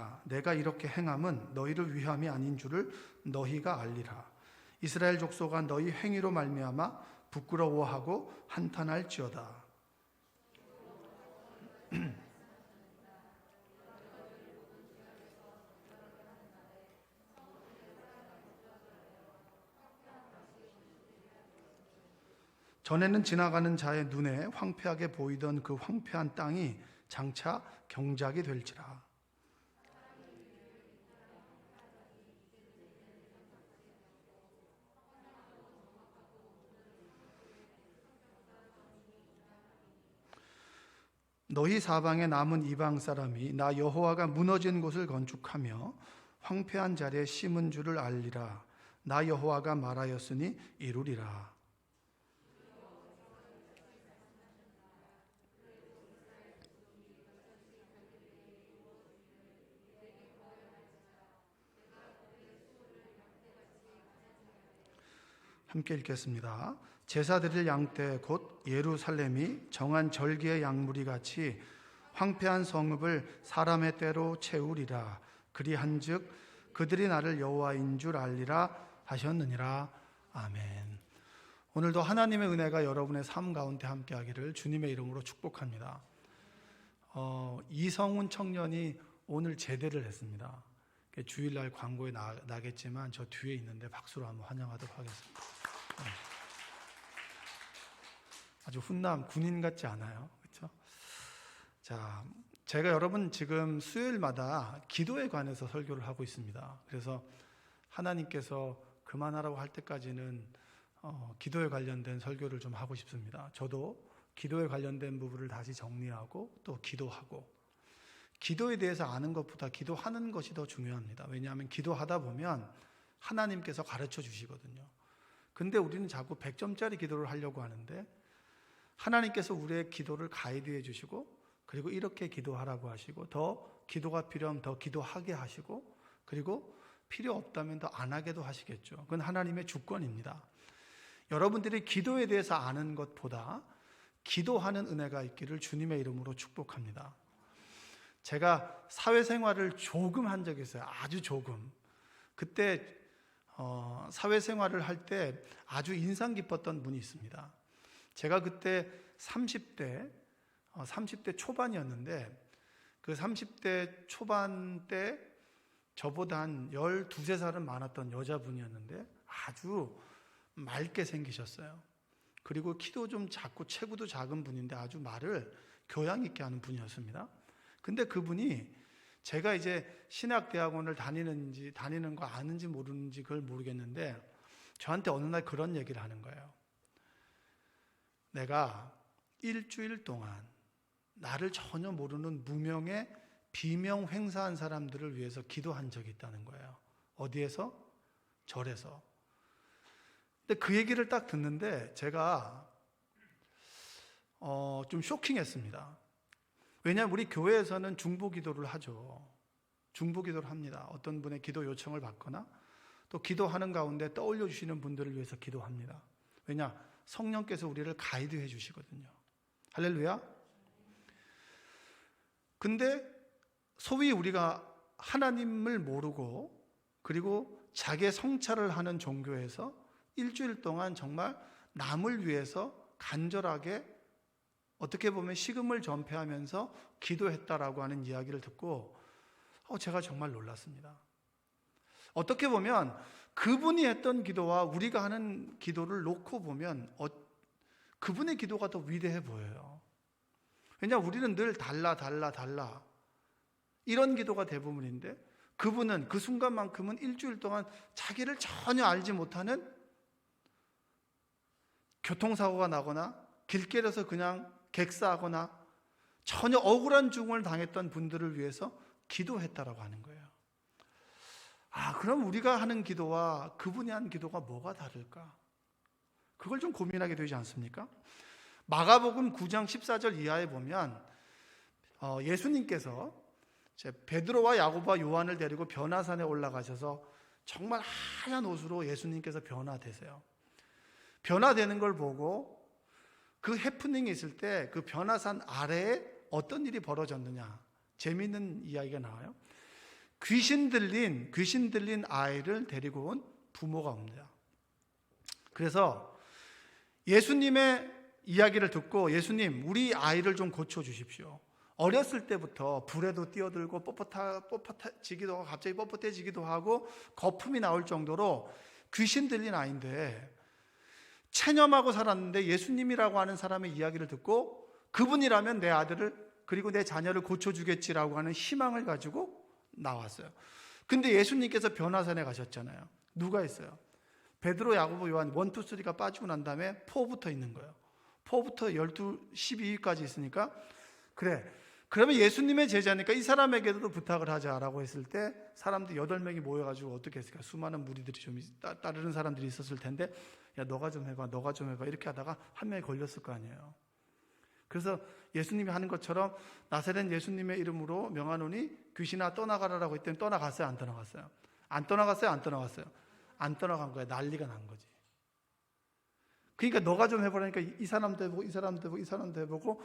아니라 내가 이렇게 행함은 너희를 위함이 아닌 줄을 너희가 알리라. 이스라엘 족속아 너희 행위로 말미암아 부끄러워하고 한탄할지어다. 전에는 지나가는 자의 눈에 황폐하게 보이던 그 황폐한 땅이 장차 경작이 될지라. 너희 사방에 남은 이방 사람이 나 여호와가 무너진 곳을 건축하며 황폐한 자리에 심은 줄을 알리라. 나 여호와가 말하였으니 이루리라. 함께 읽겠습니다. 제사 드릴 양떼 곧 예루살렘이 정한 절기의 양무리 같이 황폐한 성읍을 사람의 때로 채우리라. 그리한즉 그들이 나를 여호와인 줄 알리라 하셨느니라. 아멘. 오늘도 하나님의 은혜가 여러분의 삶 가운데 함께하기를 주님의 이름으로 축복합니다. 이성훈 청년이 오늘 제대를 했습니다. 주일날 광고에 나겠지만 저 뒤에 있는데 박수로 한번 환영하도록 하겠습니다. 아주 훈남 군인 같지 않아요? 그렇죠? 자, 제가 여러분 지금 수요일마다 기도에 관해서 설교를 하고 있습니다. 그래서 하나님께서 그만하라고 할 때까지는 기도에 관련된 설교를 좀 하고 싶습니다. 저도 기도에 관련된 부분을 다시 정리하고 또 기도하고, 기도에 대해서 아는 것보다 기도하는 것이 더 중요합니다. 왜냐하면 기도하다 보면 하나님께서 가르쳐 주시거든요. 근데 우리는 자꾸 100점짜리 기도를 하려고 하는데 하나님께서 우리의 기도를 가이드해 주시고, 그리고 이렇게 기도하라고 하시고, 더 기도가 필요하면 더 기도하게 하시고, 그리고 필요 없다면 더 안 하게도 하시겠죠. 그건 하나님의 주권입니다. 여러분들이 기도에 대해서 아는 것보다 기도하는 은혜가 있기를 주님의 이름으로 축복합니다. 제가 사회생활을 조금 한 적이 있어요. 아주 조금. 그때 사회생활을 할 때 아주 인상 깊었던 분이 있습니다. 제가 그때 30대 초반이었는데, 그 30대 초반 때 저보다 한 12~13살은 많았던 여자분이었는데 아주 맑게 생기셨어요. 그리고 키도 좀 작고 체구도 작은 분인데 아주 말을 교양 있게 하는 분이었습니다. 근데 그분이 제가 이제 신학대학원을 다니는 거 아는지 모르는지 그걸 모르겠는데 저한테 어느 날 그런 얘기를 하는 거예요. 내가 일주일 동안 나를 전혀 모르는 무명의 비명 횡사한 사람들을 위해서 기도한 적이 있다는 거예요. 어디에서? 절에서. 근데 그 얘기를 딱 듣는데 제가 좀 쇼킹했습니다. 왜냐하면 우리 교회에서는 중보기도를 하죠. 중보기도를 합니다. 어떤 분의 기도 요청을 받거나 또 기도하는 가운데 떠올려 주시는 분들을 위해서 기도합니다. 왜냐? 성령께서 우리를 가이드해 주시거든요. 할렐루야. 근데 소위 우리가 하나님을 모르고 그리고 자기의 성찰을 하는 종교에서 일주일 동안 정말 남을 위해서 간절하게 어떻게 보면 식음을 전폐하면서 기도했다라고 하는 이야기를 듣고 제가 정말 놀랐습니다. 어떻게 보면 그분이 했던 기도와 우리가 하는 기도를 놓고 보면 그분의 기도가 더 위대해 보여요. 왜냐하면 우리는 늘 달라 이런 기도가 대부분인데, 그분은 그 순간만큼은 일주일 동안 자기를 전혀 알지 못하는 교통사고가 나거나 길거리에서 그냥 객사하거나 전혀 억울한 죽음을 당했던 분들을 위해서 기도했다라고 하는 거예요. 그럼 우리가 하는 기도와 그분이 한 기도가 뭐가 다를까? 그걸 좀 고민하게 되지 않습니까? 마가복음 9장 14절 이하에 보면 예수님께서 베드로와 야고보와 요한을 데리고 변화산에 올라가셔서 정말 하얀 옷으로 예수님께서 변화되세요. 변화되는 걸 보고 그 해프닝이 있을 때 그 변화산 아래에 어떤 일이 벌어졌느냐, 재미있는 이야기가 나와요. 귀신 들린 아이를 데리고 온 부모가 옵니다. 그래서 예수님의 이야기를 듣고, 예수님, 우리 아이를 좀 고쳐주십시오. 어렸을 때부터 불에도 뛰어들고 뻣뻣해지기도 하고 갑자기 뻣뻣해지기도 하고 거품이 나올 정도로 귀신 들린 아이인데, 체념하고 살았는데 예수님이라고 하는 사람의 이야기를 듣고 그분이라면 내 아들을 그리고 내 자녀를 고쳐주겠지라고 하는 희망을 가지고 나왔어요. 근데 예수님께서 변화산에 가셨잖아요. 누가 있어요? 베드로, 야고보, 요한 1, 2, 3가 빠지고 난 다음에 4부터 있는 거예요. 4부터 12, 12까지 있으니까, 그래, 그러면 예수님의 제자니까 이 사람에게도 부탁을 하자라고 했을 때 사람들 8명이 모여가지고 어떻게 했을까? 수많은 무리들이 좀 따르는 사람들이 있었을 텐데, 야, 너가 좀 해봐 이렇게 하다가 한 명이 걸렸을 거 아니에요. 그래서 예수님이 하는 것처럼 나사렛 예수님의 이름으로 명하노니 귀신아 떠나가라라고 했더니 떠나갔어요, 안 떠나갔어요? 안 떠나갔어요? 안 떠나간 거야. 난리가 난 거지. 그러니까 너가 좀 해보라니까 이 사람도 해보고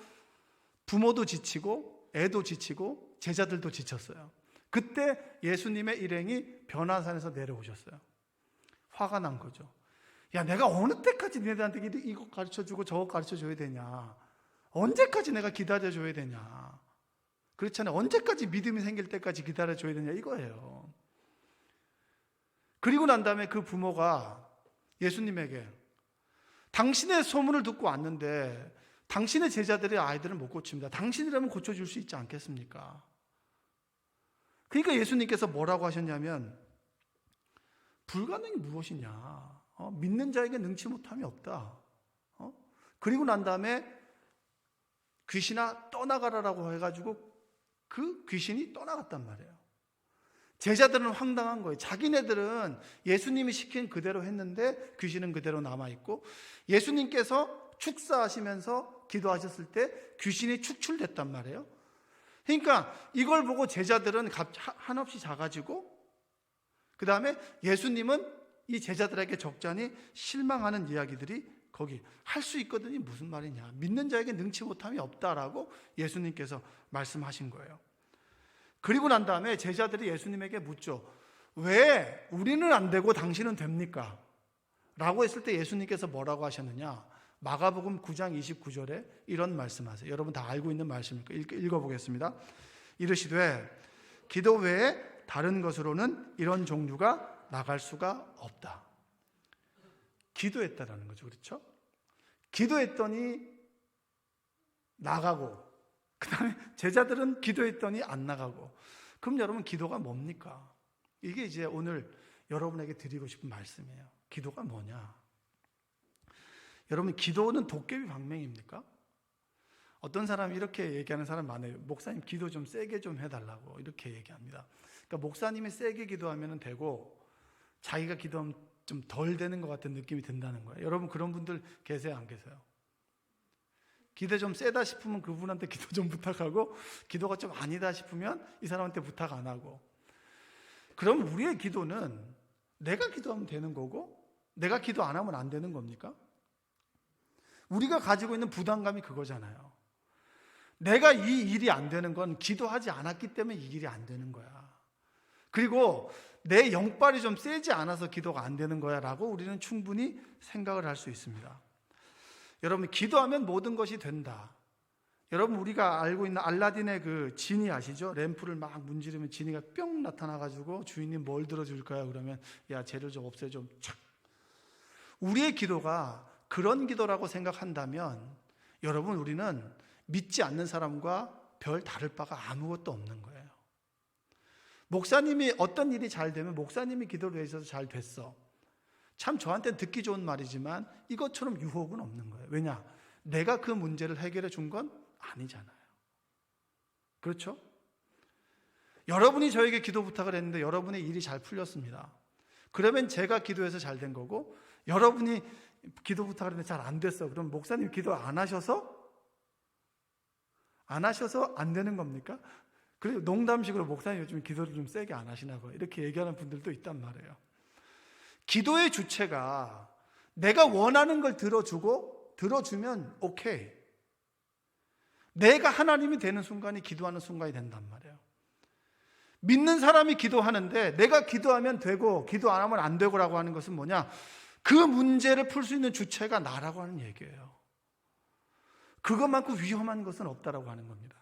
부모도 지치고 애도 지치고 제자들도 지쳤어요. 그때 예수님의 일행이 변화산에서 내려오셨어요. 화가 난 거죠. 야, 내가 어느 때까지 너희들한테 이거 가르쳐주고 저거 가르쳐줘야 되냐? 언제까지 내가 기다려줘야 되냐? 그렇잖아요. 언제까지 믿음이 생길 때까지 기다려줘야 되냐 이거예요. 그리고 난 다음에 그 부모가 예수님에게 당신의 소문을 듣고 왔는데 당신의 제자들의 아이들을 못 고칩니다. 당신이라면 고쳐줄 수 있지 않겠습니까? 그러니까 예수님께서 뭐라고 하셨냐면, 불가능이 무엇이냐? 믿는 자에게 능치 못함이 없다. 그리고 난 다음에 귀신아 떠나가라라고 해가지고 그 귀신이 떠나갔단 말이에요. 제자들은 황당한 거예요. 자기네들은 예수님이 시킨 그대로 했는데 귀신은 그대로 남아있고, 예수님께서 축사하시면서 기도하셨을 때 귀신이 축출됐단 말이에요. 그러니까 이걸 보고 제자들은 한없이 작아지고, 그 다음에 예수님은 이 제자들에게 적잖이 실망하는 이야기들이 거기 할 수 있거든요. 무슨 말이냐? 믿는 자에게 능치 못함이 없다라고 예수님께서 말씀하신 거예요. 그리고 난 다음에 제자들이 예수님에게 묻죠. 왜 우리는 안 되고 당신은 됩니까? 라고 했을 때 예수님께서 뭐라고 하셨느냐? 마가복음 9장 29절에 이런 말씀하세요. 여러분 다 알고 있는 말씀이니까 읽어보겠습니다. 이르시되 기도 외에 다른 것으로는 이런 종류가 나갈 수가 없다. 기도했다라는 거죠. 그렇죠? 기도했더니 나가고, 그 다음에 제자들은 기도했더니 안 나가고. 그럼 여러분 기도가 뭡니까? 이게 이제 오늘 여러분에게 드리고 싶은 말씀이에요. 기도가 뭐냐? 여러분 기도는 도깨비 방맹입니까? 어떤 사람이 이렇게 얘기하는 사람 많아요. 목사님 기도 좀 세게 좀 해달라고 이렇게 얘기합니다. 그러니까 목사님이 세게 기도하면 되고 자기가 기도하면 좀 덜 되는 것 같은 느낌이 든다는 거예요. 여러분 그런 분들 계세요, 안 계세요? 기도 좀 세다 싶으면 그분한테 기도 좀 부탁하고, 기도가 좀 아니다 싶으면 이 사람한테 부탁 안 하고. 그럼 우리의 기도는 내가 기도하면 되는 거고 내가 기도 안 하면 안 되는 겁니까? 우리가 가지고 있는 부담감이 그거잖아요. 내가 이 일이 안 되는 건 기도하지 않았기 때문에 이 일이 안 되는 거야. 그리고 내 영빨이 좀 세지 않아서 기도가 안 되는 거야 라고 우리는 충분히 생각을 할 수 있습니다. 여러분 기도하면 모든 것이 된다. 여러분 우리가 알고 있는 알라딘의 그 지니 아시죠? 램프를 막 문지르면 지니가 뿅 나타나가지고 주인님 뭘 들어줄까요? 그러면 야 쟤를 좀 없애 좀 착. 우리의 기도가 그런 기도라고 생각한다면 여러분 우리는 믿지 않는 사람과 별 다를 바가 아무것도 없는 거예요. 목사님이 어떤 일이 잘 되면 목사님이 기도를 해서 잘 됐어. 참 저한테는 듣기 좋은 말이지만 이것처럼 유혹은 없는 거예요. 왜냐? 내가 그 문제를 해결해 준 건 아니잖아요. 그렇죠? 여러분이 저에게 기도 부탁을 했는데 여러분의 일이 잘 풀렸습니다. 그러면 제가 기도해서 잘 된 거고, 여러분이 기도 부탁을 했는데 잘 안 됐어. 그럼 목사님 기도 안 하셔서 안 되는 겁니까? 그리고 농담식으로 목사님 요즘 기도를 좀 세게 안 하시나 봐요. 이렇게 얘기하는 분들도 있단 말이에요. 기도의 주체가 내가 원하는 걸 들어주면 오케이. 내가 하나님이 되는 순간이 기도하는 순간이 된단 말이에요. 믿는 사람이 기도하는데 내가 기도하면 되고 기도 안 하면 안 되고라고 하는 것은 뭐냐? 그 문제를 풀 수 있는 주체가 나라고 하는 얘기예요. 그것만큼 위험한 것은 없다라고 하는 겁니다.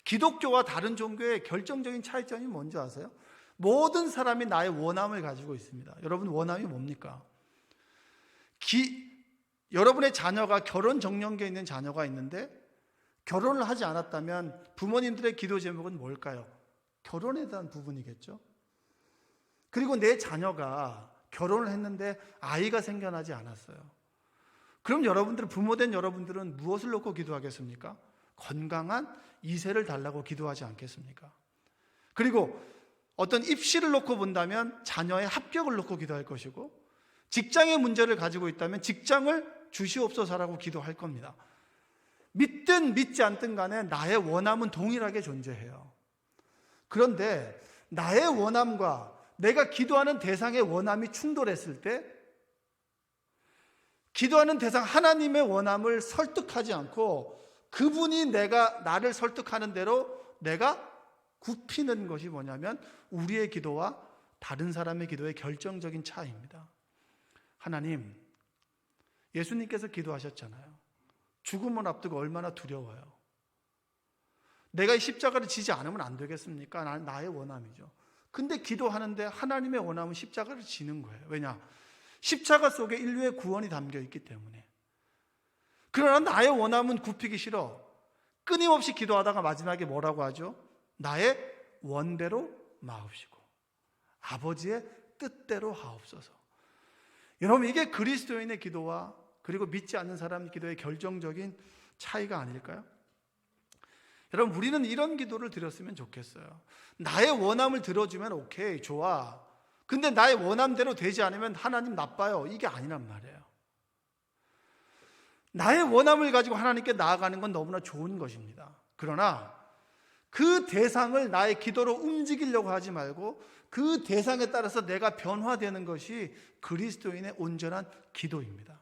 기독교와 다른 종교의 결정적인 차이점이 뭔지 아세요? 모든 사람이 나의 원함을 가지고 있습니다. 여러분, 원함이 뭡니까? 여러분의 자녀가 결혼 정년기에 있는 자녀가 있는데 결혼을 하지 않았다면 부모님들의 기도 제목은 뭘까요? 결혼에 대한 부분이겠죠. 그리고 내 자녀가 결혼을 했는데 아이가 생겨나지 않았어요. 그럼 여러분들, 부모된 여러분들은 무엇을 놓고 기도하겠습니까? 건강한 2세를 달라고 기도하지 않겠습니까? 그리고 어떤 입시를 놓고 본다면 자녀의 합격을 놓고 기도할 것이고, 직장의 문제를 가지고 있다면 직장을 주시옵소서라고 기도할 겁니다. 믿든 믿지 않든 간에 나의 원함은 동일하게 존재해요. 그런데 나의 원함과 내가 기도하는 대상의 원함이 충돌했을 때, 기도하는 대상 하나님의 원함을 설득하지 않고 그분이 나를 설득하는 대로 내가 굽히는 것이 뭐냐면 우리의 기도와 다른 사람의 기도의 결정적인 차이입니다. 하나님, 예수님께서 기도하셨잖아요. 죽음을 앞두고 얼마나 두려워요. 내가 이 십자가를 지지 않으면 안 되겠습니까? 나의 원함이죠. 근데 기도하는데 하나님의 원함은 십자가를 지는 거예요. 왜냐? 십자가 속에 인류의 구원이 담겨 있기 때문에. 그러나 나의 원함은 굽히기 싫어. 끊임없이 기도하다가 마지막에 뭐라고 하죠? 나의 원대로 마옵시고 아버지의 뜻대로 하옵소서. 여러분, 이게 그리스도인의 기도와 그리고 믿지 않는 사람의 기도의 결정적인 차이가 아닐까요? 여러분, 우리는 이런 기도를 드렸으면 좋겠어요. 나의 원함을 들어주면 오케이, 좋아. 근데 나의 원함대로 되지 않으면 하나님 나빠요. 이게 아니란 말이에요. 나의 원함을 가지고 하나님께 나아가는 건 너무나 좋은 것입니다. 그러나 그 대상을 나의 기도로 움직이려고 하지 말고 그 대상에 따라서 내가 변화되는 것이 그리스도인의 온전한 기도입니다.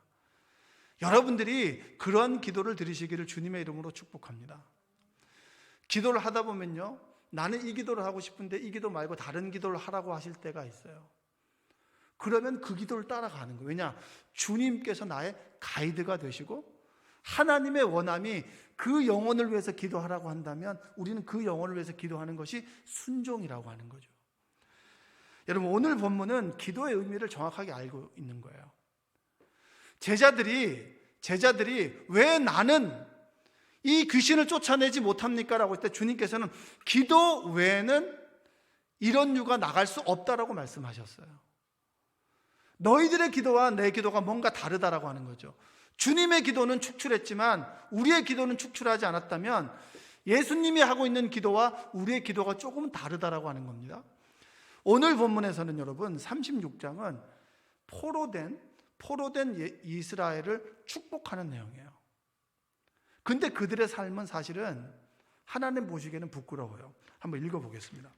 여러분들이 그런 기도를 드리시기를 주님의 이름으로 축복합니다. 기도를 하다 보면요, 나는 이 기도를 하고 싶은데 이 기도 말고 다른 기도를 하라고 하실 때가 있어요. 그러면 그 기도를 따라가는 거예요. 왜냐? 주님께서 나의 가이드가 되시고 하나님의 원함이 그 영혼을 위해서 기도하라고 한다면 우리는 그 영혼을 위해서 기도하는 것이 순종이라고 하는 거죠. 여러분, 오늘 본문은 기도의 의미를 정확하게 알고 있는 거예요. 제자들이 왜 나는 이 귀신을 쫓아내지 못합니까? 라고 할 때 주님께서는 기도 외에는 이런 유가 나갈 수 없다라고 말씀하셨어요. 너희들의 기도와 내 기도가 뭔가 다르다라고 하는 거죠. 주님의 기도는 축출했지만 우리의 기도는 축출하지 않았다면 예수님이 하고 있는 기도와 우리의 기도가 조금 다르다라고 하는 겁니다. 오늘 본문에서는 여러분 36장은 포로된 이스라엘을 축복하는 내용이에요. 근데 그들의 삶은 사실은 하나님 보시기에는 부끄러워요. 한번 읽어보겠습니다.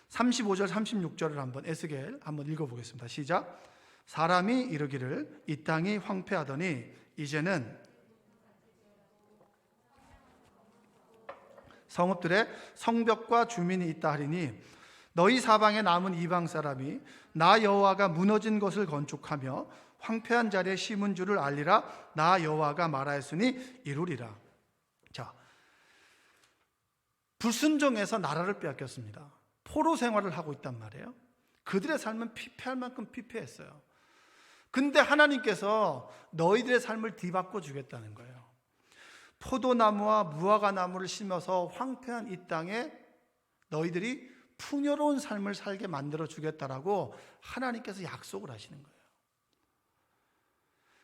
35절 36절을 한번 에스겔 한번 읽어보겠습니다. 시작. 사람이 이르기를 이 땅이 황폐하더니 이제는 성읍들의 성벽과 주민이 있다 하리니 너희 사방에 남은 이방 사람이 나 여호와가 무너진 것을 건축하며 황폐한 자리에 심은 줄을 알리라. 나 여호와가 말하였으니 이루리라. 자, 불순종해서 나라를 빼앗겼습니다. 포로 생활을 하고 있단 말이에요. 그들의 삶은 피폐할 만큼 피폐했어요. 근데 하나님께서 너희들의 삶을 뒤바꿔 주겠다는 거예요. 포도나무와 무화과나무를 심어서 황폐한 이 땅에 너희들이 풍요로운 삶을 살게 만들어 주겠다라고 하나님께서 약속을 하시는 거예요.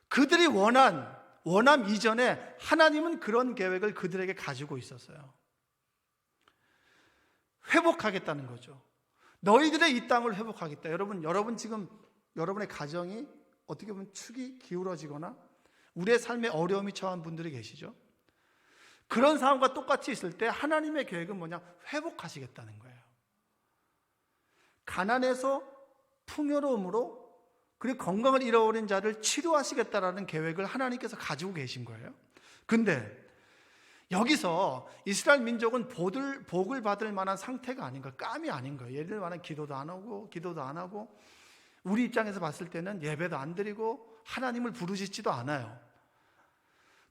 그들이 원함 이전에 하나님은 그런 계획을 그들에게 가지고 있었어요. 회복하겠다는 거죠. 너희들의 이 땅을 회복하겠다. 여러분 지금 여러분의 가정이 어떻게 보면 축이 기울어지거나 우리의 삶에 어려움이 처한 분들이 계시죠. 그런 상황과 똑같이 있을 때 하나님의 계획은 뭐냐? 회복하시겠다는 거예요. 가난에서 풍요로움으로 그리고 건강을 잃어버린 자를 치료하시겠다라는 계획을 하나님께서 가지고 계신 거예요. 근데 여기서 이스라엘 민족은 복을 받을 만한 상태가 아닌 거예요. 깜이 아닌 거예요. 예를 들면 기도도 안 하고 우리 입장에서 봤을 때는 예배도 안 드리고 하나님을 부르짖지도 않아요.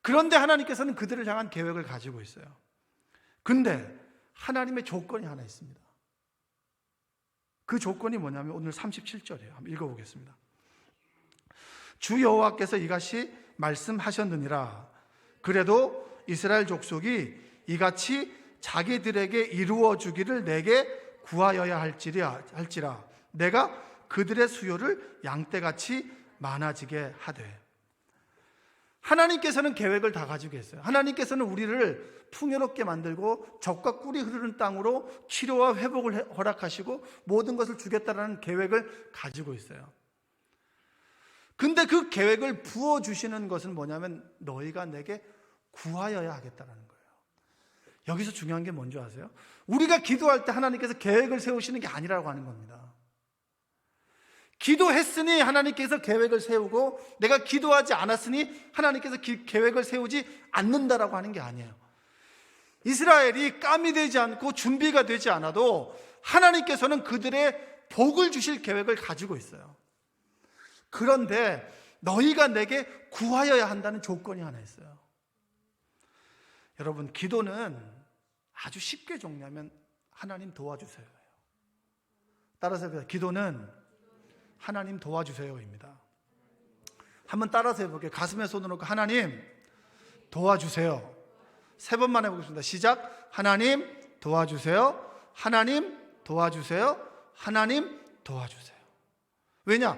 그런데 하나님께서는 그들을 향한 계획을 가지고 있어요. 근데 하나님의 조건이 하나 있습니다. 그 조건이 뭐냐면 오늘 37절이에요. 한번 읽어보겠습니다. 주 여호와께서 이같이 말씀하셨느니라. 그래도 이스라엘 족속이 이같이 자기들에게 이루어 주기를 내게 구하여야 할지라 내가 그들의 수요를 양떼같이 많아지게 하되. 하나님께서는 계획을 다 가지고 계세요. 하나님께서는 우리를 풍요롭게 만들고 적과 꿀이 흐르는 땅으로 치료와 회복을 허락하시고 모든 것을 주겠다라는 계획을 가지고 있어요. 근데 그 계획을 부어주시는 것은 뭐냐면 너희가 내게 구하여야 하겠다라는 거예요. 여기서 중요한 게 뭔지 아세요? 우리가 기도할 때 하나님께서 계획을 세우시는 게 아니라고 하는 겁니다. 기도했으니 하나님께서 계획을 세우고 내가 기도하지 않았으니 하나님께서 계획을 세우지 않는다라고 하는 게 아니에요. 이스라엘이 깜이 되지 않고 준비가 되지 않아도 하나님께서는 그들의 복을 주실 계획을 가지고 있어요. 그런데 너희가 내게 구하여야 한다는 조건이 하나 있어요. 여러분, 기도는 아주 쉽게 정리하면 하나님 도와주세요. 따라서 해보세요. 기도는 하나님 도와주세요입니다. 한번 따라서 해볼게요. 가슴에 손을 놓고 하나님 도와주세요. 3번만 해보겠습니다. 시작. 하나님 도와주세요. 하나님 도와주세요. 하나님 도와주세요. 왜냐?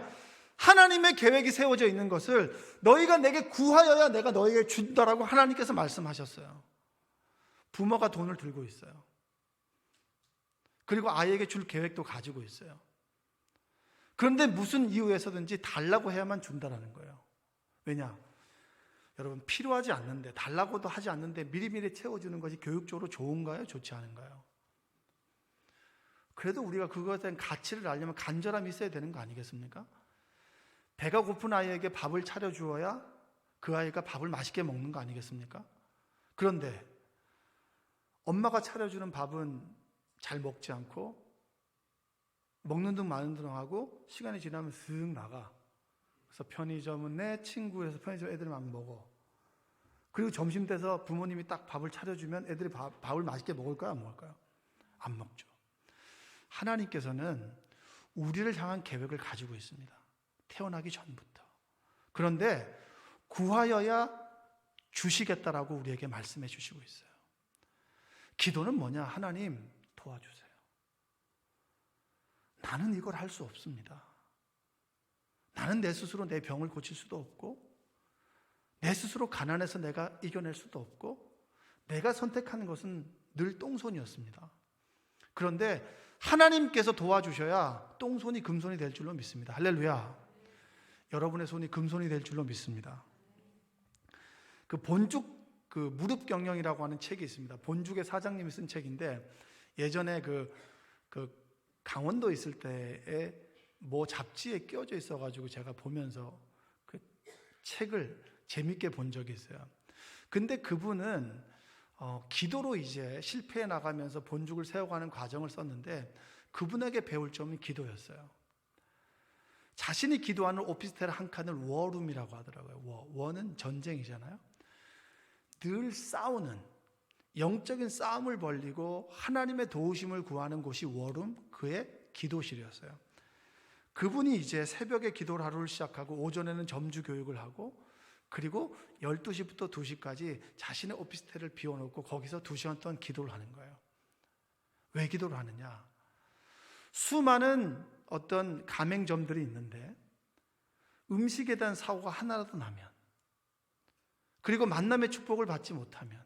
하나님의 계획이 세워져 있는 것을 너희가 내게 구하여야 내가 너희에게 준다라고 하나님께서 말씀하셨어요. 부모가 돈을 들고 있어요. 그리고 아이에게 줄 계획도 가지고 있어요. 그런데 무슨 이유에서든지 달라고 해야만 준다라는 거예요. 왜냐? 여러분, 필요하지 않는데, 달라고도 하지 않는데 미리미리 채워주는 것이 교육적으로 좋은가요? 좋지 않은가요? 그래도 우리가 그것에 대한 가치를 알려면 간절함이 있어야 되는 거 아니겠습니까? 배가 고픈 아이에게 밥을 차려주어야 그 아이가 밥을 맛있게 먹는 거 아니겠습니까? 그런데 엄마가 차려주는 밥은 잘 먹지 않고 먹는 둥 마는 둥 하고 시간이 지나면 쓱 나가. 그래서 편의점은 내 친구에서 편의점 애들이 막 먹어. 그리고 점심 돼서 부모님이 딱 밥을 차려주면 애들이 밥을 맛있게 먹을까요? 안 먹을까요? 안 먹죠. 하나님께서는 우리를 향한 계획을 가지고 있습니다. 태어나기 전부터. 그런데 구하여야 주시겠다라고 우리에게 말씀해 주시고 있어요. 기도는 뭐냐? 하나님 도와주세요. 나는 이걸 할 수 없습니다. 나는 내 스스로 내 병을 고칠 수도 없고 내 스스로 가난해서 내가 이겨낼 수도 없고 내가 선택하는 것은 늘 똥손이었습니다. 그런데 하나님께서 도와주셔야 똥손이 금손이 될 줄로 믿습니다. 할렐루야. 여러분의 손이 금손이 될 줄로 믿습니다. 그 본죽 무릎 경영이라고 하는 책이 있습니다. 본죽의 사장님이 쓴 책인데 예전에 그 강원도 있을 때에 뭐 잡지에 끼워져 있어가지고 제가 보면서 그 책을 재밌게 본 적이 있어요. 근데 그분은 기도로 이제 실패해 나가면서 본죽을 세워가는 과정을 썼는데 그분에게 배울 점은 기도였어요. 자신이 기도하는 오피스텔 한 칸을 워룸이라고 하더라고요. 워는 전쟁이잖아요. 늘 싸우는 영적인 싸움을 벌이고 하나님의 도우심을 구하는 곳이 워룸, 그의 기도실이었어요. 그분이 이제 새벽에 기도를 하루를 시작하고 오전에는 점주 교육을 하고 그리고 12시부터 2시까지 자신의 오피스텔을 비워놓고 거기서 2시간 동안 기도를 하는 거예요. 왜 기도를 하느냐? 수많은 어떤 가맹점들이 있는데 음식에 대한 사고가 하나라도 나면 그리고 만남의 축복을 받지 못하면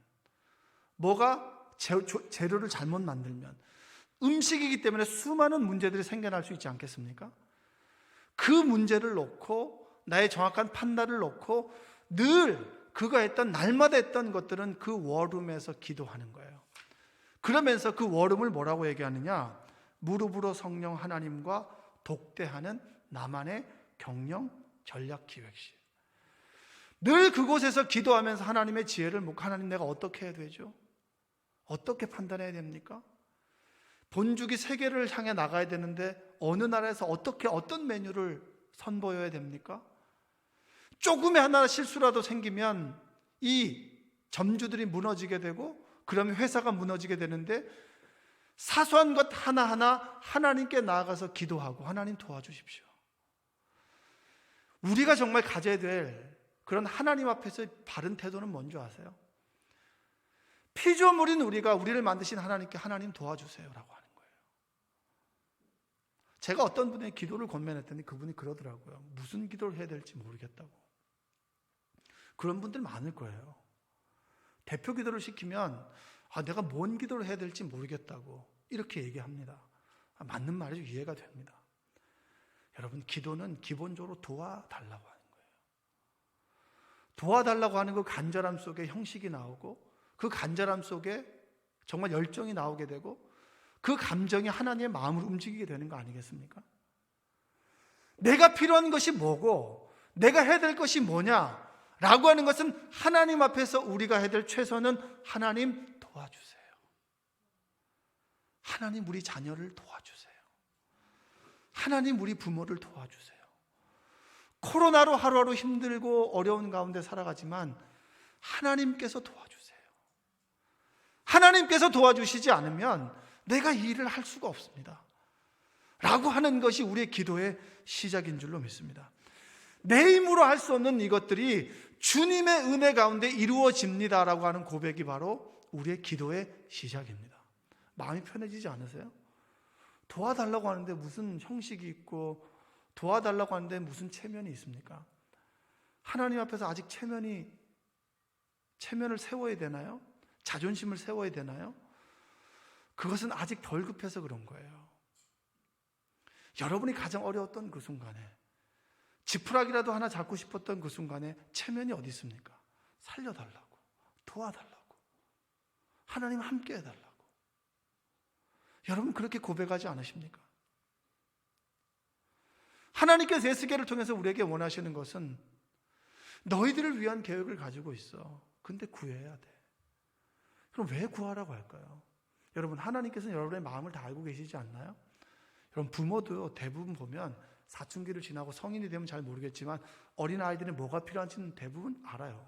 뭐가 재료를 잘못 만들면 음식이기 때문에 수많은 문제들이 생겨날 수 있지 않겠습니까? 그 문제를 놓고 나의 정확한 판단을 놓고 늘 그가 했던 날마다 했던 것들은 그 워룸에서 기도하는 거예요. 그러면서 그 워룸을 뭐라고 얘기하느냐? 무릎으로 성령 하나님과 독대하는 나만의 경영 전략 기획실. 늘 그곳에서 기도하면서 하나님의 지혜를 묻고 하나님 내가 어떻게 해야 되죠? 어떻게 판단해야 됩니까? 본죽이 세계를 향해 나가야 되는데 어느 나라에서 어떻게 어떤 메뉴를 선보여야 됩니까? 조금의 하나 실수라도 생기면 이 점주들이 무너지게 되고 그러면 회사가 무너지게 되는데 사소한 것 하나하나 하나님께 나아가서 기도하고 하나님 도와주십시오. 우리가 정말 가져야 될 그런 하나님 앞에서의 바른 태도는 뭔지 아세요? 피조물인 우리를 만드신 하나님께 하나님 도와주세요라고 하는 거예요. 제가 어떤 분의 기도를 권면했더니 그분이 그러더라고요. 무슨 기도를 해야 될지 모르겠다고. 그런 분들 많을 거예요. 대표 기도를 시키면 내가 뭔 기도를 해야 될지 모르겠다고 이렇게 얘기합니다. 맞는 말이죠. 이해가 됩니다. 여러분, 기도는 기본적으로 도와달라고 하는 거예요. 도와달라고 하는 그 간절함 속에 형식이 나오고 그 간절함 속에 정말 열정이 나오게 되고 그 감정이 하나님의 마음을 움직이게 되는 거 아니겠습니까? 내가 필요한 것이 뭐고 내가 해야 될 것이 뭐냐 라고 하는 것은 하나님 앞에서 우리가 해야 될 최선은 하나님 도와주세요. 하나님 우리 자녀를 도와주세요. 하나님 우리 부모를 도와주세요. 코로나로 하루하루 힘들고 어려운 가운데 살아가지만 하나님께서 도와주세요. 하나님께서 도와주시지 않으면 내가 이 일을 할 수가 없습니다. 라고 하는 것이 우리의 기도의 시작인 줄로 믿습니다. 내 힘으로 할 수 없는 이것들이 주님의 은혜 가운데 이루어집니다라고 하는 고백이 바로 우리의 기도의 시작입니다. 마음이 편해지지 않으세요? 도와달라고 하는데 무슨 형식이 있고 도와달라고 하는데 무슨 체면이 있습니까? 하나님 앞에서 아직 체면을 세워야 되나요? 자존심을 세워야 되나요? 그것은 아직 덜 급해서 그런 거예요. 여러분이 가장 어려웠던 그 순간에 지푸라기라도 하나 잡고 싶었던 그 순간에 체면이 어디 있습니까? 살려달라고, 도와달라고, 하나님 함께 해달라고. 여러분 그렇게 고백하지 않으십니까? 하나님께서 에스겔을 통해서 우리에게 원하시는 것은 너희들을 위한 계획을 가지고 있어. 근데 구해야 돼. 그럼 왜 구하라고 할까요? 여러분, 하나님께서는 여러분의 마음을 다 알고 계시지 않나요? 여러분, 부모도 대부분 보면 사춘기를 지나고 성인이 되면 잘 모르겠지만 어린아이들이 뭐가 필요한지는 대부분 알아요.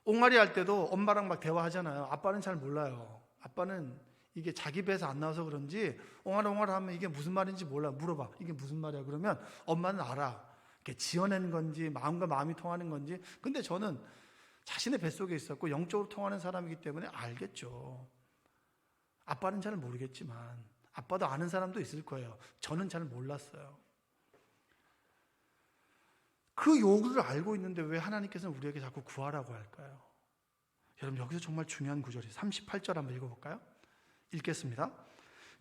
옹알이 할 때도 엄마랑 막 대화하잖아요. 아빠는 잘 몰라요. 아빠는 이게 자기 배에서 안 나와서 그런지 옹알옹알 하면 이게 무슨 말인지 몰라. 물어봐. 이게 무슨 말이야? 그러면 엄마는 알아. 이게 지어낸 건지 마음과 마음이 통하는 건지. 근데 저는 자신의 뱃속에 있었고 영적으로 통하는 사람이기 때문에 알겠죠. 아빠는 잘 모르겠지만 아빠도 아는 사람도 있을 거예요. 저는 잘 몰랐어요. 그 요구를 알고 있는데 왜 하나님께서는 우리에게 자꾸 구하라고 할까요? 여러분, 여기서 정말 중요한 구절이 38절 한번 읽어볼까요? 읽겠습니다.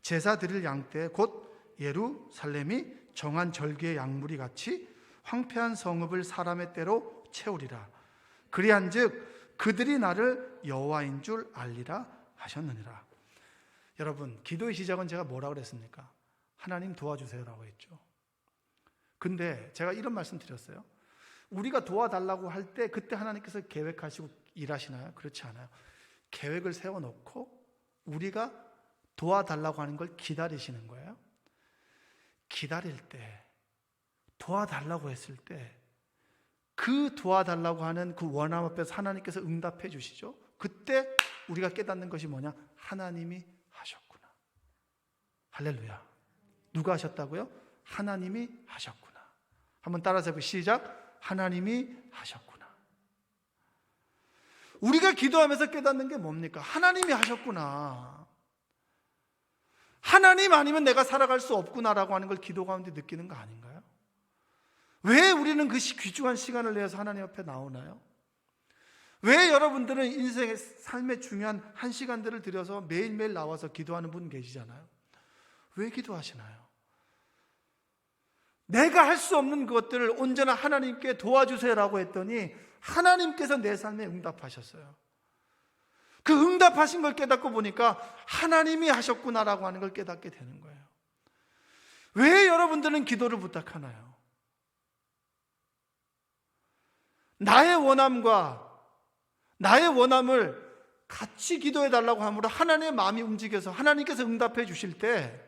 제사 드릴 양 때 곧 예루살렘이 정한 절기의 양무리 같이 황폐한 성읍을 사람의 때로 채우리라. 그리한즉 그들이 나를 여호와인 줄 알리라 하셨느니라. 여러분, 기도의 시작은 제가 뭐라고 그랬습니까? 하나님 도와주세요라고 했죠. 근데 제가 이런 말씀 드렸어요. 우리가 도와달라고 할 때 그때 하나님께서 계획하시고 일하시나요? 그렇지 않아요. 계획을 세워놓고 우리가 도와달라고 하는 걸 기다리시는 거예요. 기다릴 때, 도와달라고 했을 때 그 도와달라고 하는 그 원함 앞에서 하나님께서 응답해 주시죠. 그때 우리가 깨닫는 것이 뭐냐? 하나님이 하셨구나. 할렐루야. 누가 하셨다고요? 하나님이 하셨구나. 한번 따라서 해보세요. 시작. 하나님이 하셨구나. 우리가 기도하면서 깨닫는 게 뭡니까? 하나님이 하셨구나. 하나님 아니면 내가 살아갈 수 없구나라고 하는 걸 기도 가운데 느끼는 거 아닌가요? 왜 우리는 그 귀중한 시간을 내서 하나님 앞에 나오나요? 왜 여러분들은 인생의 삶의 중요한 한 시간들을 들여서 매일매일 나와서 기도하는 분 계시잖아요. 왜 기도하시나요? 내가 할 수 없는 것들을 온전한 하나님께 도와주세요라고 했더니 하나님께서 내 삶에 응답하셨어요. 그 응답하신 걸 깨닫고 보니까 하나님이 하셨구나라고 하는 걸 깨닫게 되는 거예요. 왜 여러분들은 기도를 부탁하나요? 나의 원함과 나의 원함을 같이 기도해 달라고 함으로 하나님의 마음이 움직여서 하나님께서 응답해 주실 때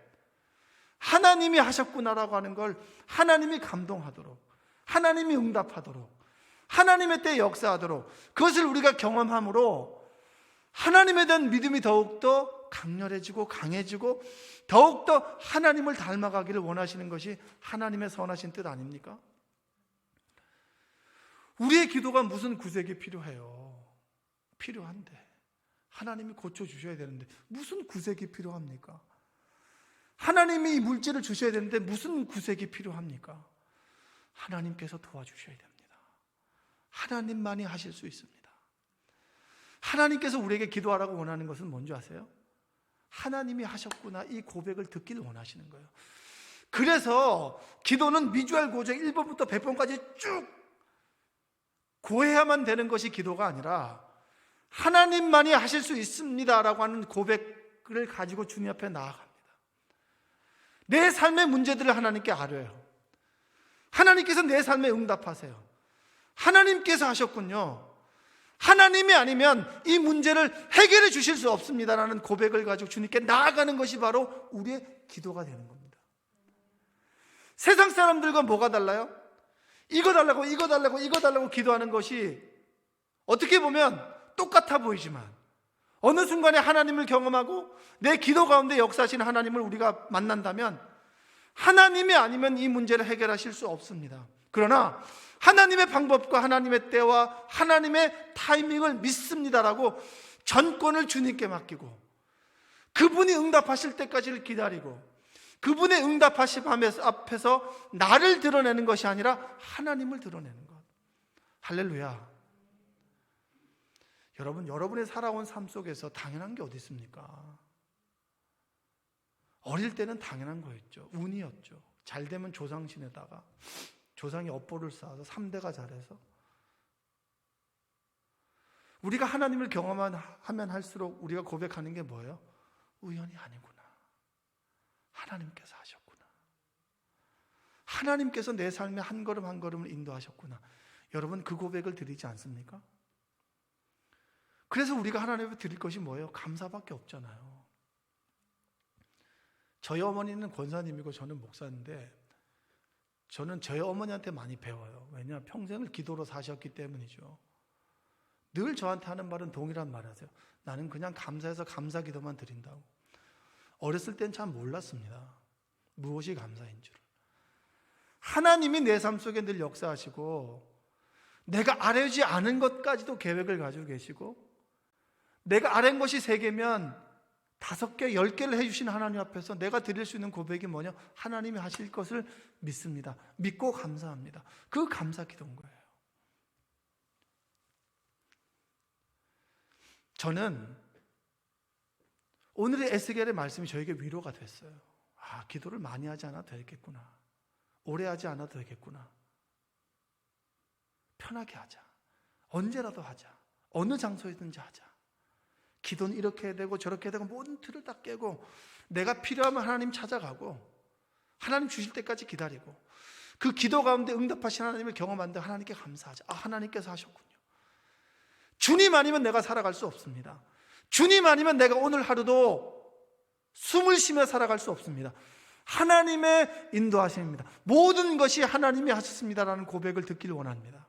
하나님이 하셨구나라고 하는 걸 하나님이 감동하도록, 하나님이 응답하도록, 하나님의 때에 역사하도록, 그것을 우리가 경험함으로 하나님에 대한 믿음이 더욱더 강렬해지고 강해지고 더욱더 하나님을 닮아가기를 원하시는 것이 하나님의 선하신 뜻 아닙니까? 우리의 기도가 무슨 구색이 필요해요? 필요한데 하나님이 고쳐주셔야 되는데 무슨 구색이 필요합니까? 하나님이 이 물질을 주셔야 되는데 무슨 구색이 필요합니까? 하나님께서 도와주셔야 됩니다. 하나님만이 하실 수 있습니다. 하나님께서 우리에게 기도하라고 원하는 것은 뭔지 아세요? 하나님이 하셨구나, 이 고백을 듣기를 원하시는 거예요. 그래서 기도는 미주알 고백 1번부터 100번까지 쭉 고해야만 되는 것이 기도가 아니라 하나님만이 하실 수 있습니다라고 하는 고백을 가지고 주님 앞에 나아갑니다. 내 삶의 문제들을 하나님께 아뢰요. 하나님께서 내 삶에 응답하세요. 하나님께서 하셨군요. 하나님이 아니면 이 문제를 해결해 주실 수 없습니다라는 고백을 가지고 주님께 나아가는 것이 바로 우리의 기도가 되는 겁니다. 세상 사람들과 뭐가 달라요? 이거 달라고 이거 달라고 이거 달라고 기도하는 것이 어떻게 보면 똑같아 보이지만 어느 순간에 하나님을 경험하고 내 기도 가운데 역사하시는 하나님을 우리가 만난다면 하나님이 아니면 이 문제를 해결하실 수 없습니다. 그러나 하나님의 방법과 하나님의 때와 하나님의 타이밍을 믿습니다라고 전권을 주님께 맡기고 그분이 응답하실 때까지를 기다리고 그분의 응답하심 앞에서 나를 드러내는 것이 아니라 하나님을 드러내는 것. 할렐루야. 여러분, 여러분의 살아온 삶 속에서 당연한 게 어디 있습니까? 어릴 때는 당연한 거였죠. 운이었죠. 잘 되면 조상신에다가 조상이 업보를 쌓아서 3대가 잘해서 우리가 하나님을 경험하면 할수록 우리가 고백하는 게 뭐예요? 우연이 아니구나. 하나님께서 하셨구나. 하나님께서 내 삶에 한 걸음 한 걸음을 인도하셨구나. 여러분, 그 고백을 드리지 않습니까? 그래서 우리가 하나님께 드릴 것이 뭐예요? 감사밖에 없잖아요. 저희 어머니는 권사님이고 저는 목사인데 저는 저희 어머니한테 많이 배워요. 왜냐하면 평생을 기도로 사셨기 때문이죠. 늘 저한테 하는 말은 동일한 말 하세요. 나는 그냥 감사해서 감사 기도만 드린다고. 어렸을 땐 참 몰랐습니다. 무엇이 감사인 줄. 하나님이 내 삶 속에 늘 역사하시고 내가 아뢰지 않은 것까지도 계획을 가지고 계시고 내가 아뢰는 것이 3개면 5개, 10개를 해주신 하나님 앞에서 내가 드릴 수 있는 고백이 뭐냐? 하나님이 하실 것을 믿습니다. 믿고 감사합니다. 그 감사 기도인 거예요. 저는 오늘의 에스겔의 말씀이 저에게 위로가 됐어요. 아, 기도를 많이 하지 않아도 되겠구나. 오래 하지 않아도 되겠구나. 편하게 하자. 언제라도 하자. 어느 장소에든지 하자. 기도는 이렇게 해야 되고 저렇게 해야 되고 모든 틀을 다 깨고 내가 필요하면 하나님 찾아가고 하나님 주실 때까지 기다리고 그 기도 가운데 응답하신 하나님을 경험하는데 하나님께 감사하자. 아, 하나님께서 하셨군요. 주님 아니면 내가 살아갈 수 없습니다. 주님 아니면 내가 오늘 하루도 숨을 쉬며 살아갈 수 없습니다. 하나님의 인도하심입니다. 모든 것이 하나님이 하셨습니다라는 고백을 듣기를 원합니다.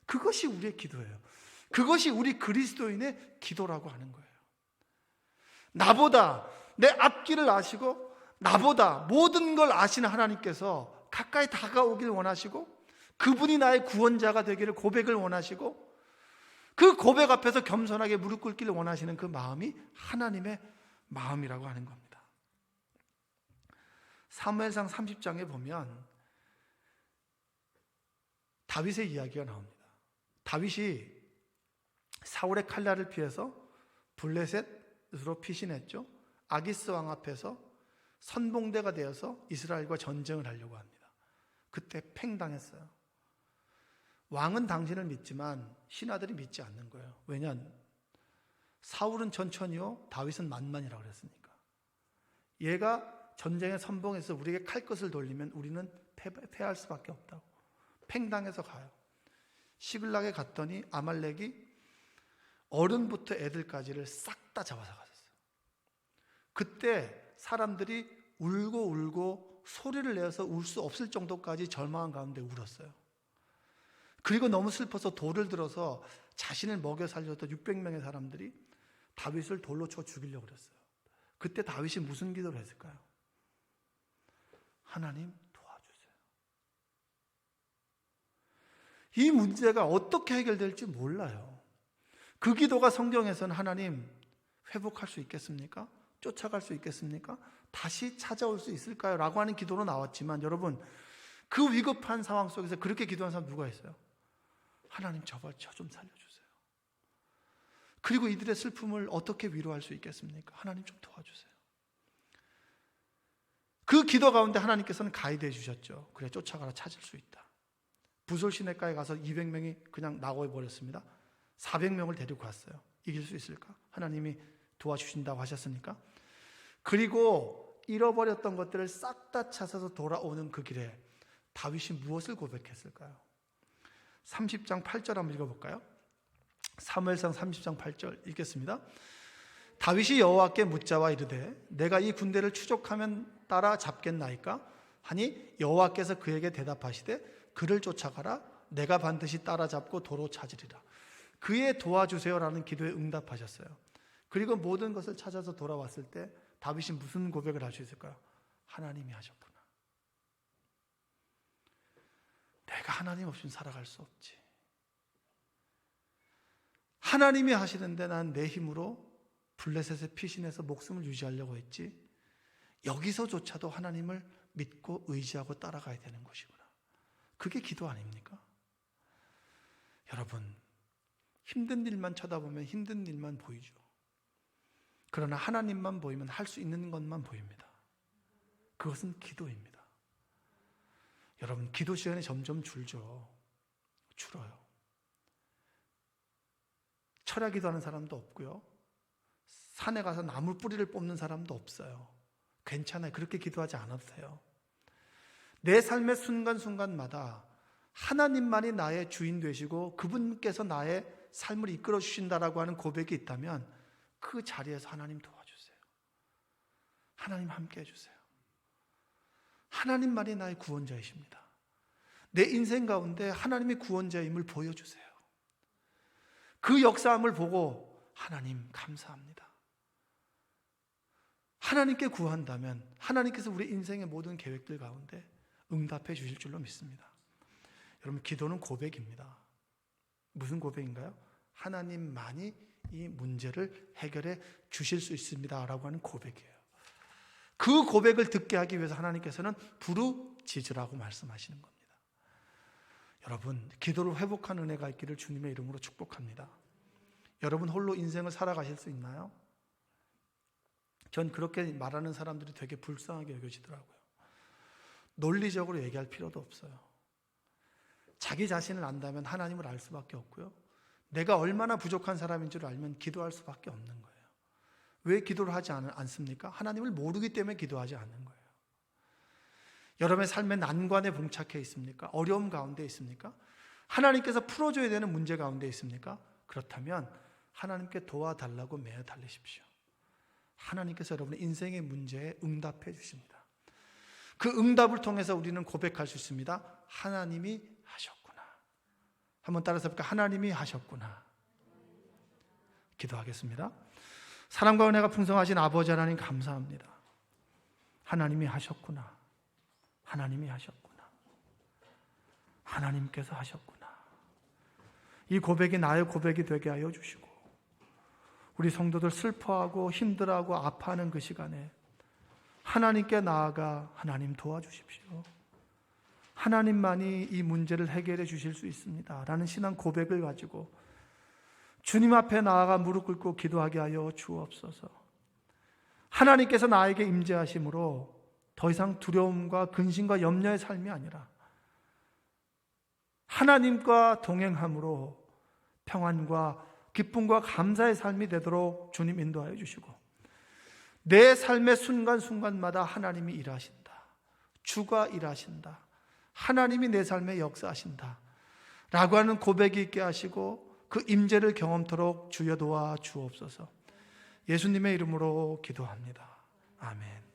그것이 우리의 기도예요. 그것이 우리 그리스도인의 기도라고 하는 거예요. 나보다 내 앞길을 아시고 나보다 모든 걸 아시는 하나님께서 가까이 다가오길 원하시고 그분이 나의 구원자가 되기를 고백을 원하시고 그 고백 앞에서 겸손하게 무릎 꿇기를 원하시는 그 마음이 하나님의 마음이라고 하는 겁니다. 사무엘상 30장에 보면 다윗의 이야기가 나옵니다. 다윗이 사울의 칼날을 피해서 블레셋으로 피신했죠. 아기스 왕 앞에서 선봉대가 되어서 이스라엘과 전쟁을 하려고 합니다. 그때 팽당했어요. 왕은 당신을 믿지만 신하들이 믿지 않는 거예요. 왜냐하면 사울은 천천히요, 다윗은 만만이라고 그랬으니까. 얘가 전쟁의 선봉에서 우리에게 칼끝을 돌리면 우리는 패할 수밖에 없다고. 팽당해서 가요. 시글락에 갔더니 아말렉이 어른부터 애들까지를 싹 다 잡아서 가셨어요. 그때 사람들이 울고 소리를 내어서 울 수 없을 정도까지 절망한 가운데 울었어요. 그리고 너무 슬퍼서 돌을 들어서 자신을 먹여 살렸던 600명의 사람들이 다윗을 돌로 쳐 죽이려고 그랬어요. 그때 다윗이 무슨 기도를 했을까요? 하나님 도와주세요. 이 문제가 어떻게 해결될지 몰라요. 그 기도가 성경에서는 하나님 회복할 수 있겠습니까? 쫓아갈 수 있겠습니까? 다시 찾아올 수 있을까요? 라고 하는 기도로 나왔지만 여러분, 그 위급한 상황 속에서 그렇게 기도한 사람 누가 있어요? 하나님 저 좀 살려주세요. 그리고 이들의 슬픔을 어떻게 위로할 수 있겠습니까? 하나님 좀 도와주세요. 그 기도 가운데 하나님께서는 가이드해 주셨죠. 그래, 쫓아가라, 찾을 수 있다. 부솔 시내가에 가서 200명이 그냥 나고해버렸습니다. 400명을 데리고 갔어요. 이길 수 있을까? 하나님이 도와주신다고 하셨으니까. 그리고 잃어버렸던 것들을 싹 다 찾아서 돌아오는 그 길에 다윗이 무엇을 고백했을까요? 30장 8절 한번 읽어볼까요? 사무엘상 30장 8절 읽겠습니다. 다윗이 여호와께 묻자와 이르되 내가 이 군대를 추적하면 따라잡겠나이까? 하니 여호와께서 그에게 대답하시되 그를 쫓아가라. 내가 반드시 따라잡고 도로 찾으리라. 그의 도와주세요라는 기도에 응답하셨어요. 그리고 모든 것을 찾아서 돌아왔을 때 다윗이 무슨 고백을 할 수 있을까요? 하나님이 하셨구나. 내가 하나님 없이는 살아갈 수 없지. 하나님이 하시는데 난 내 힘으로 블레셋의 피신에서 목숨을 유지하려고 했지. 여기서조차도 하나님을 믿고 의지하고 따라가야 되는 것이구나. 그게 기도 아닙니까? 여러분, 힘든 일만 쳐다보면 힘든 일만 보이죠. 그러나 하나님만 보이면 할 수 있는 것만 보입니다. 그것은 기도입니다. 여러분, 기도 시간이 점점 줄어요. 철야 기도하는 사람도 없고요. 산에 가서 나무 뿌리를 뽑는 사람도 없어요. 괜찮아요. 그렇게 기도하지 않아도 돼요. 내 삶의 순간순간마다 하나님만이 나의 주인 되시고 그분께서 나의 삶을 이끌어 주신다라고 하는 고백이 있다면 그 자리에서 하나님 도와주세요. 하나님 함께 해주세요. 하나님만이 나의 구원자이십니다. 내 인생 가운데 하나님이 구원자임을 보여주세요. 그 역사함을 보고 하나님 감사합니다. 하나님께 구한다면 하나님께서 우리 인생의 모든 계획들 가운데 응답해 주실 줄로 믿습니다. 여러분, 기도는 고백입니다. 무슨 고백인가요? 하나님만이 이 문제를 해결해 주실 수 있습니다 라고 하는 고백이에요. 그 고백을 듣게 하기 위해서 하나님께서는 부르짖으라고 말씀하시는 겁니다. 여러분, 기도를 회복한 은혜가 있기를 주님의 이름으로 축복합니다. 여러분 홀로 인생을 살아가실 수 있나요? 전 그렇게 말하는 사람들이 되게 불쌍하게 여겨지더라고요. 논리적으로 얘기할 필요도 없어요. 자기 자신을 안다면 하나님을 알 수밖에 없고요. 내가 얼마나 부족한 사람인 줄 알면 기도할 수밖에 없는 거예요. 왜 기도를 하지 않습니까? 하나님을 모르기 때문에 기도하지 않는 거예요. 여러분의 삶의 난관에 봉착해 있습니까? 어려움 가운데 있습니까? 하나님께서 풀어줘야 되는 문제 가운데 있습니까? 그렇다면 하나님께 도와달라고 매어 달리십시오. 하나님께서 여러분의 인생의 문제에 응답해 주십니다. 그 응답을 통해서 우리는 고백할 수 있습니다. 하나님이 하셨구나. 한번 따라서 해볼까요? 하나님이 하셨구나. 기도하겠습니다. 사랑과 은혜가 풍성하신 아버지 하나님 감사합니다. 하나님이 하셨구나. 하나님이 하셨구나. 하나님께서 하셨구나. 이 고백이 나의 고백이 되게 하여 주시고 우리 성도들 슬퍼하고 힘들어하고 아파하는 그 시간에 하나님께 나아가 하나님 도와주십시오. 하나님만이 이 문제를 해결해 주실 수 있습니다 라는 신앙 고백을 가지고 주님 앞에 나아가 무릎 꿇고 기도하게 하여 주옵소서. 하나님께서 나에게 임재하심으로 더 이상 두려움과 근심과 염려의 삶이 아니라 하나님과 동행함으로 평안과 기쁨과 감사의 삶이 되도록 주님 인도하여 주시고 내 삶의 순간순간마다 하나님이 일하신다. 주가 일하신다. 하나님이 내 삶에 역사하신다 라고 하는 고백이 있게 하시고 그 임재를 경험토록 주여 도와 주옵소서. 예수님의 이름으로 기도합니다. 아멘.